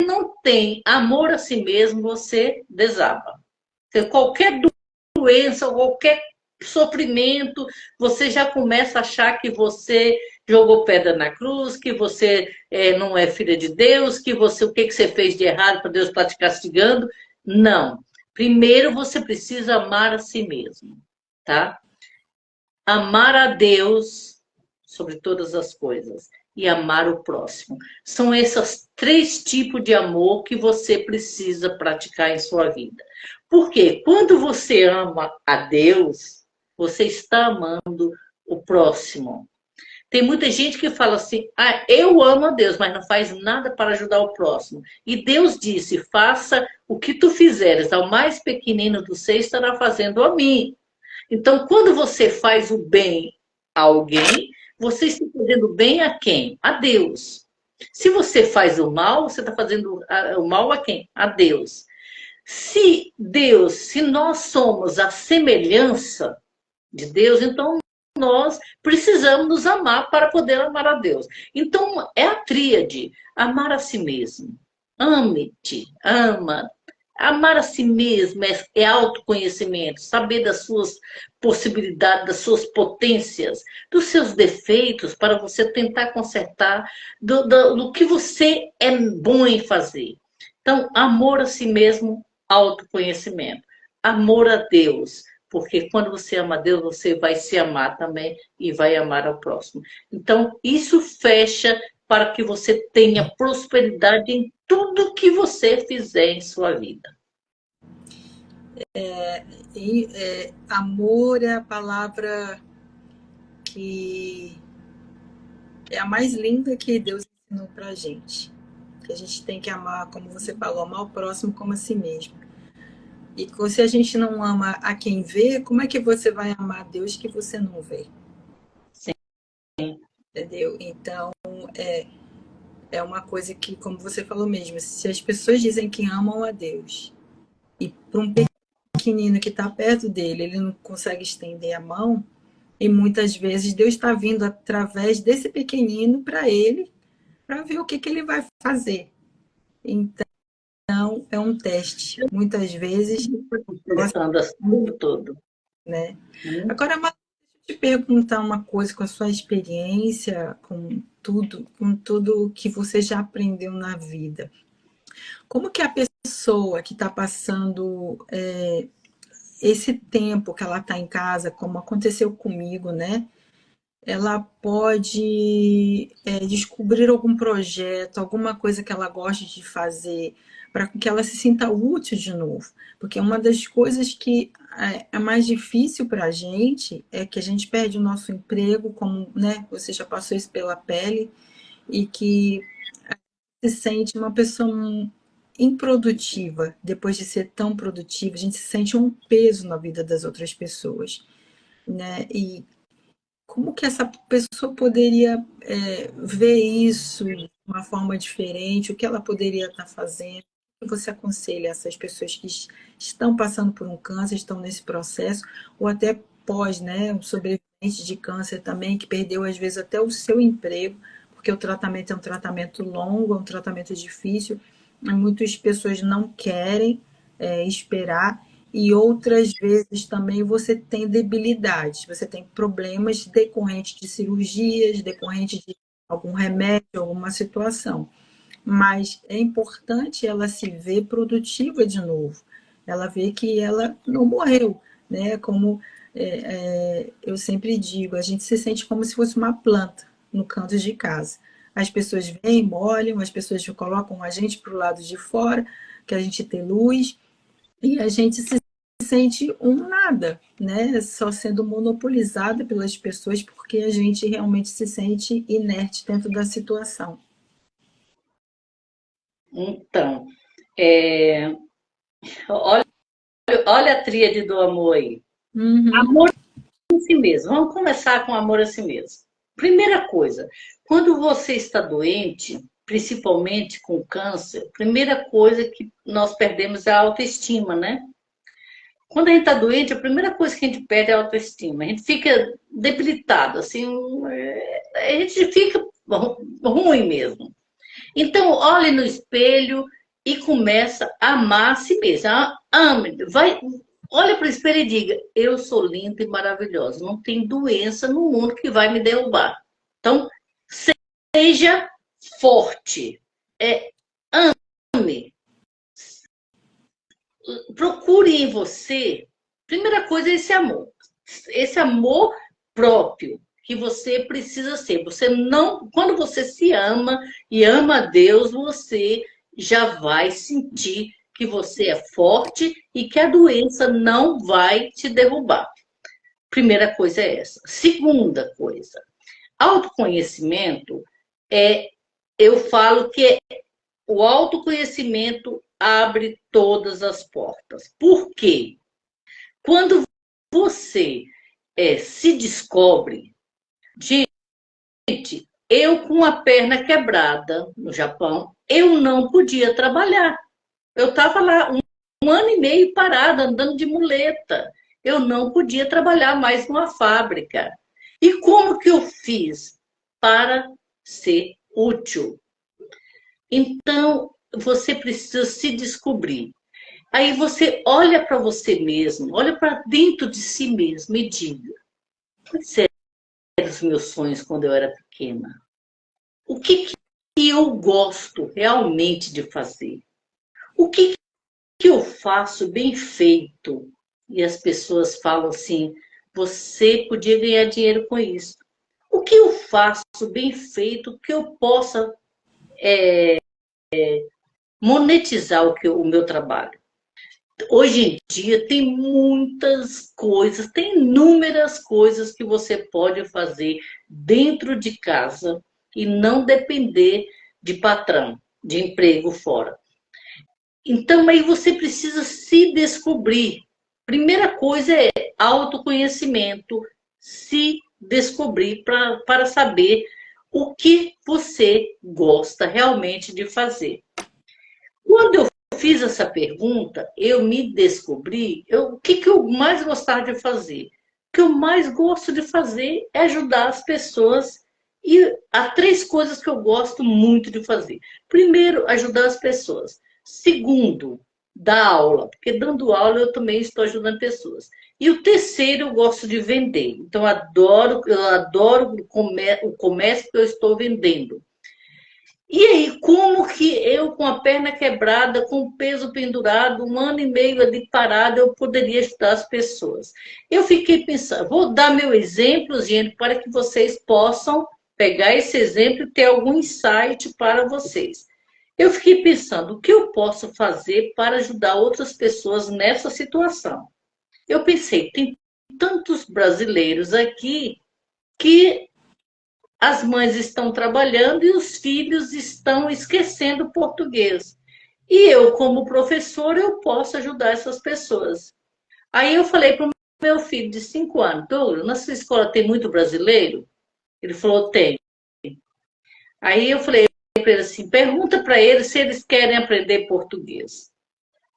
S2: não tem amor a si mesmo, você desaba. Qualquer doença, qualquer sofrimento, você já começa a achar que você jogou pedra na cruz, que você não é filha de Deus, que você, o que você fez de errado para Deus estar te castigando. Não. Primeiro você precisa amar a si mesmo, tá? Amar a Deus sobre todas as coisas e amar o próximo. São esses três tipos de amor que você precisa praticar em sua vida. Porque quando você ama a Deus, você está amando o próximo. Tem muita gente que fala assim, ah, eu amo a Deus, mas não faz nada para ajudar o próximo. E Deus disse, faça o que tu fizeres ao mais pequenino dos seis, estará fazendo a mim. Então, quando você faz o bem a alguém, você está fazendo bem a quem? A Deus. Se você faz o mal, você está fazendo o mal a quem? A Deus. Se nós somos a semelhança de Deus, então nós precisamos nos amar para poder amar a Deus. Então, é a tríade: amar a si mesmo. Ame-te, ama. Amar a si mesmo é autoconhecimento, saber das suas possibilidades, das suas potências, dos seus defeitos, para você tentar consertar do que você é bom em fazer. Então, amor a si mesmo, autoconhecimento. Amor a Deus, porque quando você ama a Deus, você vai se amar também e vai amar ao próximo. Então, isso fecha para que você tenha prosperidade em tudo que você fizer em sua vida.
S1: Amor é a palavra que é a mais linda que Deus ensinou pra gente. Que a gente tem que amar, como você falou, amar o próximo como a si mesmo. E se a gente não ama a quem vê, como é que você vai amar a Deus que você não vê?
S2: Sim.
S1: Entendeu? Então, é uma coisa que, como você falou mesmo, se as pessoas dizem que amam a Deus e para um pequenino que está perto dele, ele não consegue estender a mão, e muitas vezes Deus está vindo através desse pequenino para ele, para ver o que ele vai fazer. Então, é um teste. Muitas vezes,
S2: todo.
S1: Né? Agora, deixa eu te perguntar uma coisa com a sua experiência, com tudo que você já aprendeu na vida. Como que a pessoa que está passando esse tempo que ela está em casa, como aconteceu comigo, né? Ela pode descobrir algum projeto, alguma coisa que ela goste de fazer, para que ela se sinta útil de novo. Porque uma das coisas que é mais difícil para a gente é que a gente perde o nosso emprego, como, né, você já passou isso pela pele, e que se sente uma pessoa improdutiva. Depois de ser tão produtiva, a gente se sente um peso na vida das outras pessoas, né? E como que essa pessoa poderia ver isso de uma forma diferente? O que ela poderia estar fazendo? O que você aconselha essas pessoas que estão passando por um câncer, estão nesse processo, ou até pós, né? Um sobrevivente de câncer também, que perdeu às vezes até o seu emprego, porque o tratamento é um tratamento longo, é um tratamento difícil. Muitas pessoas não querem esperar. E outras vezes também você tem debilidades, você tem problemas decorrentes de cirurgias, decorrentes de algum remédio, alguma situação. Mas é importante ela se ver produtiva de novo. Ela vê que ela não morreu, né? Como eu sempre digo, a gente se sente como se fosse uma planta no canto de casa. As pessoas vêm, molham, as pessoas colocam a gente para o lado de fora, que a gente tem luz, e a gente se sente um nada, né? Só sendo monopolizada pelas pessoas porque a gente realmente se sente inerte dentro da situação.
S2: Então, olha a tríade do amor aí. Amor a si mesmo. Vamos começar com amor a si mesmo. Primeira coisa, quando você está doente, principalmente com câncer, primeira coisa que nós perdemos é a autoestima, né? Quando a gente está doente, a primeira coisa que a gente perde é a autoestima. A gente fica debilitado, assim, a gente fica ruim mesmo. Então, olhe no espelho e começa a amar a si mesmo. Ame, olha para o espelho e diga: eu sou linda e maravilhosa. Não tem doença no mundo que vai me derrubar. Então, seja forte. Ame. Procure em você, primeira coisa é esse amor próprio que você precisa ser. Você não, quando você se ama e ama a Deus, você já vai sentir que você é forte e que a doença não vai te derrubar. Primeira coisa é essa. Segunda coisa, Autoconhecimento eu falo que o autoconhecimento abre todas as portas. Por quê? Quando você se descobre, gente, eu com a perna quebrada no Japão, eu não podia trabalhar. Eu estava lá um ano e meio parada, andando de muleta. Eu não podia trabalhar mais numa fábrica. E como que eu fiz para ser útil? Então, você precisa se descobrir. Aí você olha para você mesmo, olha para dentro de si mesmo e diga: quais eram os meus sonhos quando eu era pequena? O que eu gosto realmente de fazer? O que eu faço bem feito? E as pessoas falam assim: você podia ganhar dinheiro com isso. O que eu faço bem feito que eu possa monetizar o meu trabalho? Hoje em dia tem muitas coisas, tem inúmeras coisas que você pode fazer dentro de casa e não depender de patrão, de emprego fora. Então, aí você precisa se descobrir. Primeira coisa é autoconhecimento, se descobrir para saber o que você gosta realmente de fazer. Quando eu fiz essa pergunta, eu me descobri, o que eu mais gostava de fazer? O que eu mais gosto de fazer é ajudar as pessoas. E há três coisas que eu gosto muito de fazer. Primeiro, ajudar as pessoas. Segundo, dar aula, porque dando aula eu também estou ajudando pessoas. E o terceiro, eu gosto de vender. Então, eu adoro o comércio que eu estou vendendo. E aí, como que eu, com a perna quebrada, com o peso pendurado, um ano e meio ali parada, eu poderia ajudar as pessoas? Eu fiquei pensando, vou dar meu exemplo, gente, para que vocês possam pegar esse exemplo e ter algum insight para vocês. Eu fiquei pensando, o que eu posso fazer para ajudar outras pessoas nessa situação? Eu pensei, tem tantos brasileiros aqui que as mães estão trabalhando e os filhos estão esquecendo o português. E eu, como professora, eu posso ajudar essas pessoas. Aí eu falei para o meu filho de 5 anos: Douglas, na sua escola tem muito brasileiro? Ele falou: tem. Aí eu falei para ele assim: pergunta para eles se eles querem aprender português.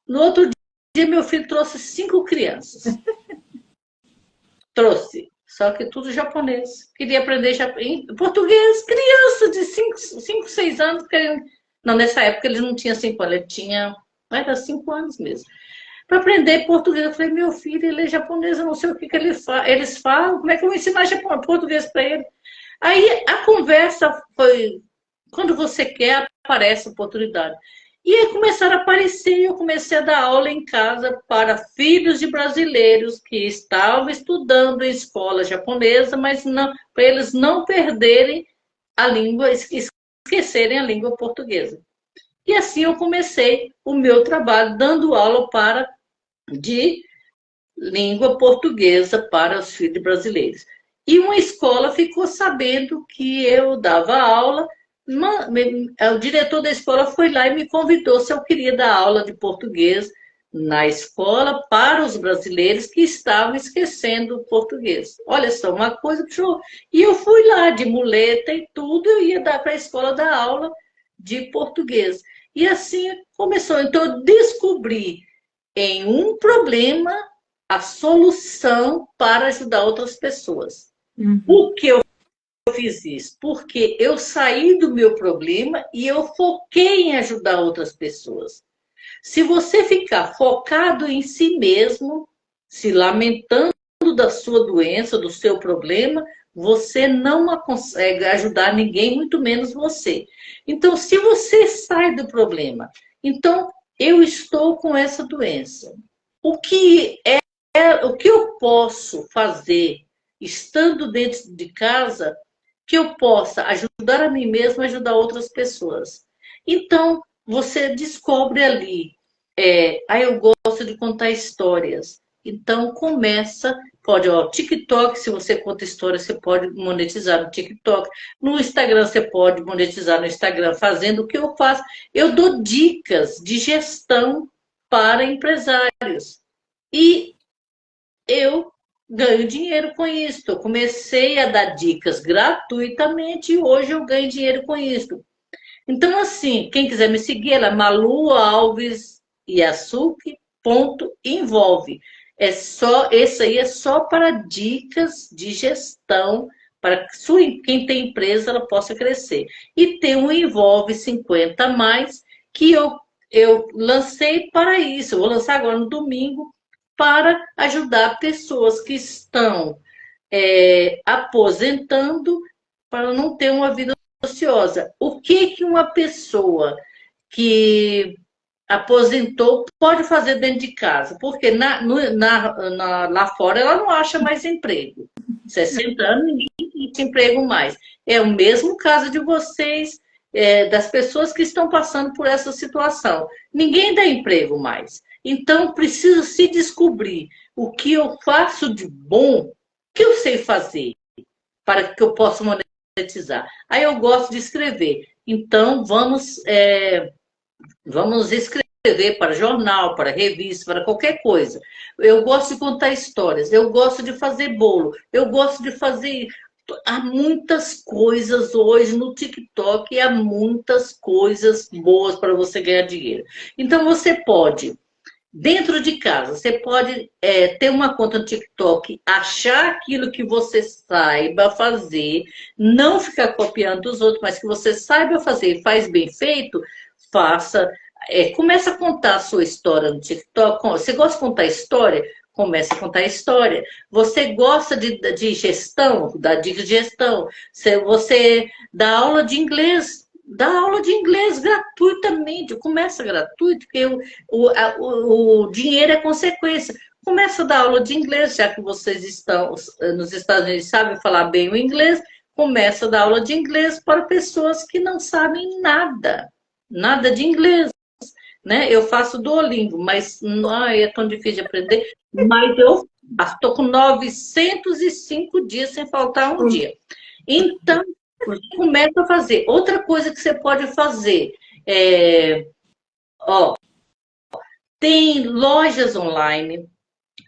S2: No outro dia, meu filho trouxe 5 crianças. Trouxe. Só que tudo japonês. Queria aprender português. Criança de 5, 6 anos. Querendo... Não, nessa época eles não tinham 5 anos, ele tinha mais de 5 anos mesmo. Para aprender português, eu falei, meu filho, ele é japonês, eu não sei o que eles falam, como é que eu vou ensinar português para ele? Aí a conversa foi, quando você quer, aparece a oportunidade. E aí começaram a aparecer, eu comecei a dar aula em casa para filhos de brasileiros que estavam estudando em escola japonesa, mas não, para eles não perderem a língua, esquecerem a língua portuguesa. E assim eu comecei o meu trabalho, dando aula de língua portuguesa para os filhos brasileiros. E uma escola ficou sabendo que eu dava aula. O diretor da escola foi lá e me convidou se eu queria dar aula de português na escola para os brasileiros que estavam esquecendo o português. Olha só, uma coisa que eu... E eu fui lá de muleta e tudo, eu ia dar para a escola dar aula de português. E assim começou. Então, eu descobri em um problema a solução para ajudar outras pessoas.
S1: Uhum.
S2: Por que eu fiz isso? Porque eu saí do meu problema e eu foquei em ajudar outras pessoas. Se você ficar focado em si mesmo, se lamentando da sua doença, do seu problema, você não consegue ajudar ninguém, muito menos você. Então, se você sai do problema, então eu estou com essa doença. O que eu posso fazer estando dentro de casa que eu possa ajudar a mim mesma, ajudar outras pessoas? Então, você descobre ali, eu gosto de contar histórias. Então, começa, Pode, ó, TikTok, se você conta história, você pode monetizar no TikTok. No Instagram, você pode monetizar no Instagram, fazendo o que eu faço. Eu dou dicas de gestão para empresários. E eu ganho dinheiro com isso. Eu comecei a dar dicas gratuitamente e hoje eu ganho dinheiro com isso. Então, assim, quem quiser me seguir, ela é Malu Alves Yasuki, ponto, envolve. É só, esse aí é só para dicas de gestão, para que quem tem empresa ela possa crescer. E tem um Envolve 50 mais, que eu lancei para isso. Eu vou lançar agora no domingo, para ajudar pessoas que estão aposentando para não ter uma vida ociosa. O que que uma pessoa que aposentou pode fazer dentro de casa? Porque lá fora ela não acha mais emprego. 60 anos, ninguém tem emprego mais. É o mesmo caso de vocês, das pessoas que estão passando por essa situação. Ninguém dá emprego mais. Então, precisa se descobrir o que eu faço de bom, o que eu sei fazer, para que eu possa monetizar. Aí eu gosto de escrever. Então, vamos escrever para jornal, para revista, para qualquer coisa. Eu gosto de contar histórias, eu gosto de fazer bolo, eu gosto de fazer. Há muitas coisas hoje no TikTok, há muitas coisas boas para você ganhar dinheiro. Então, você pode, dentro de casa, você pode ter uma conta no TikTok, achar aquilo que você saiba fazer, não ficar copiando dos outros, mas que você saiba fazer e faz bem feito, faça. Começa a contar a sua história no TikTok. Você gosta de contar história? Comece a contar história. Você gosta de gestão? Dá dica de gestão. Você dá aula de inglês? Dá aula de inglês gratuitamente. Começa gratuito, porque o dinheiro é consequência. Começa a dar aula de inglês, já que vocês estão nos Estados Unidos, sabem falar bem o inglês. Começa a dar aula de inglês para pessoas que não sabem nada de inglês. Né? Eu faço Duolingo, mas não é tão difícil de aprender. Mas eu estou com 905 dias sem faltar um dia. Então, começa a fazer. Outra coisa que você pode fazer tem lojas online.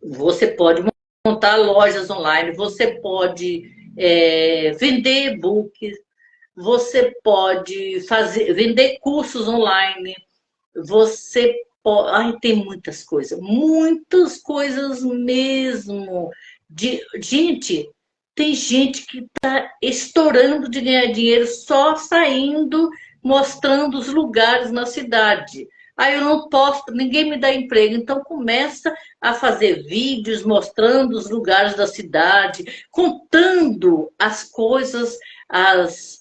S2: Você pode montar lojas online. Você pode vender e-books. Você pode vender cursos online. Você pode. Ai, tem muitas coisas mesmo. Gente, tem gente que está estourando de ganhar dinheiro só saindo, mostrando os lugares na cidade. Aí eu não posso, ninguém me dá emprego. Então começa a fazer vídeos mostrando os lugares da cidade, contando as coisas,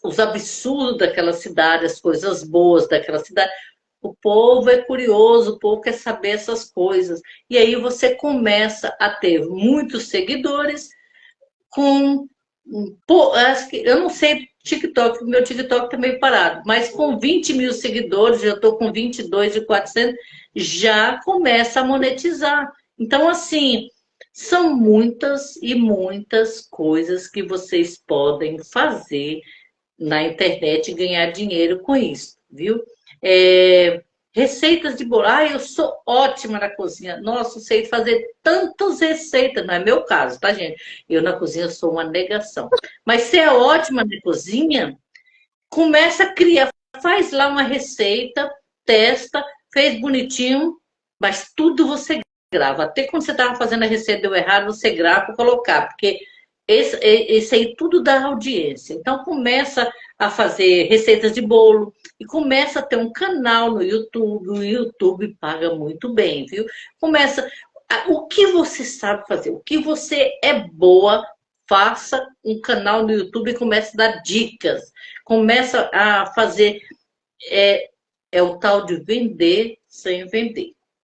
S2: os absurdos daquela cidade, as coisas boas daquela cidade. O povo é curioso, o povo quer saber essas coisas. E aí você começa a ter muitos seguidores eu não sei TikTok, meu TikTok está meio parado, mas com 20 mil seguidores, eu estou com 22.400, já começa a monetizar. Então, assim, são muitas e muitas coisas que vocês podem fazer na internet e ganhar dinheiro com isso, viu? Receitas de bolo. Eu sou ótima na cozinha. Nossa, eu sei fazer tantas receitas. Não é meu caso, tá, gente? Eu na cozinha sou uma negação. Mas se é ótima na cozinha, começa a criar. Faz lá uma receita, testa, fez bonitinho, mas tudo você grava. Até quando você estava fazendo a receita deu errado, você grava para colocar, porque esse aí tudo dá audiência. Então começa a fazer receitas de bolo e começa a ter um canal no YouTube. O YouTube paga muito bem, viu? Começa o que você sabe fazer, o que você é boa, faça um canal no YouTube e comece a dar dicas. Começa a fazer o tal de vender sem vender.